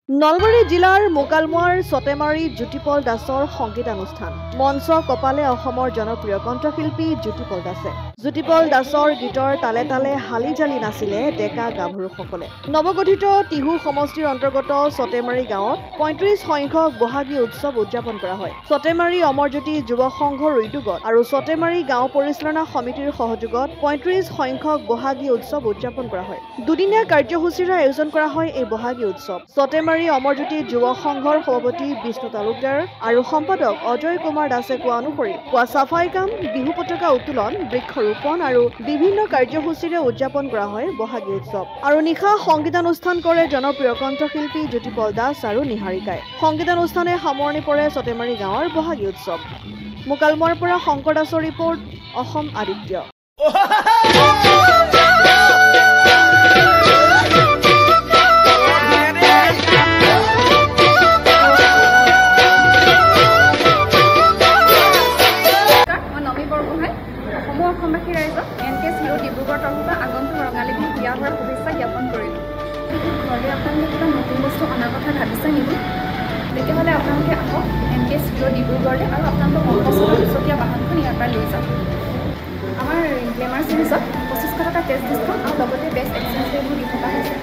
নলবাৰী জিলাৰ মোকালমোৱাৰ সতেমাৰী জ্যোতিপল দাসৰ সংগীতানুষ্ঠান মঞ্চ কপালে অসমৰ জনপ্ৰিয় কণ্ঠশিল্পী জ্যোতিপল দাসে জ্যোতিপল দাসৰ গীতৰ তালে তালে হালি জালি নাছিলে ডেকা গাভৰুসকলে নৱগঠিত টিহু সমষ্টিৰ অন্তৰ্গত সতেমাৰী গাঁৱত ৩৫ সংখ্যক বহাগী উৎসৱ উদযাপন কৰা হয়। সতেমাৰী অমৰজ্যোতি যুৱ সংঘৰ উদ্যোগত আৰু সতেমাৰী গাঁও পৰিচালনা সমিতিৰ সহযোগত ৩৫ সংখ্যক বহাগী উৎসৱ উদযাপন কৰা হয়। দুদিনীয়া কাৰ্যসূচীৰে আয়োজন কৰা হয় এই বহাগী উৎসৱ। সতেমাৰী অমৰজ্যোতি যুৱ সংঘৰ সভাপতি বিষ্ণু তালুকদাৰ আৰু সম্পাদক অজয় কুমাৰ দাসে কোৱা অনুসৰি পুৱা চাফাই কাম, বিহু পতাকা উত্তোলন, বৃক্ষৰোপণ আৰু বিভিন্ন কাৰ্যসূচীৰে উদযাপন কৰা হয় বহাগী উৎসৱ। আৰু নিশা সংগীতানুষ্ঠান কৰে জনপ্ৰিয় কণ্ঠশিল্পী জ্যোতিপল দাস আৰু নিহাৰিকাই। সংগীতানুষ্ঠানে সামৰণি পৰে সতেমাৰী গাঁৱৰ বহাগী উৎসৱ। মোকালমোৱাৰ পৰা শংকৰ দাসৰ ৰিপৰ্ট, অসম আদিত্য। অসমবাসী ৰাইজক NKS হিৰো ডিব্ৰুগড় তৰফৰ আগন্তুক ৰঙালী বিহু বিয়া হোৱাৰ শুভেচ্ছা জ্ঞাপন কৰিলোঁ। ঘৰলৈ আপোনালোকে কিবা নতুন বস্তু অনাৰ কথা ভাবিছে নেকি? তেতিয়াহ'লে আপোনালোকে আহক NKS হিৰো ডিব্ৰুগড়লৈ আৰু আপোনালোকৰ মনপচন্দৰ দুচকীয়া বাহনখন ইয়াৰ পৰা লৈ যাওক। আমাৰ গ্লেমাৰ চিৰিজত 2500 টকা কেছ ডিছকাউণ্ট আৰু লগতে বেষ্ট এক্সচেঞ্জ ৰেটবোৰ দি থকা হৈছে।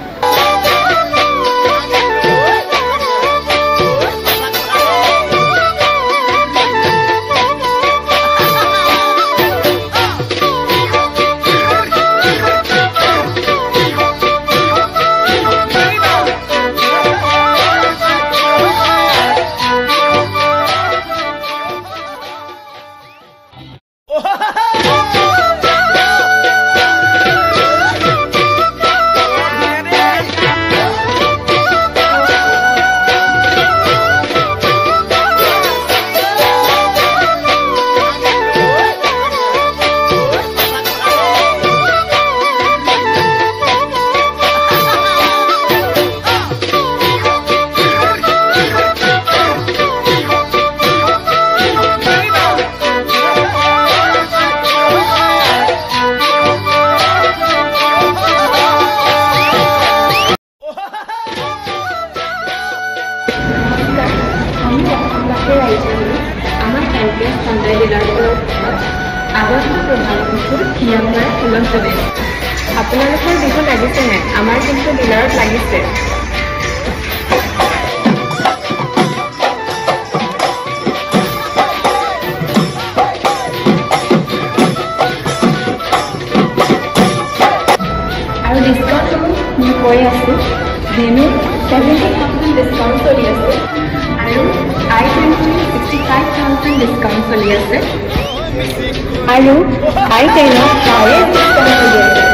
আপোনালোকৰ বিহু লাগিছে নাই? আমাৰ কিন্তু ডিলাৰত লাগিছে। আৰু ডিছকাউণ্টসমূহ মই কৈ আছোঁ, ভেনু 70,000 ডিছকাউণ্ট চলি আছে আৰু I-20 65,000 ডিছকাউণ্ট চলি আছে আৰু I-10 হাইয়েষ্ট ডিছকাউণ্ট চলি আছে।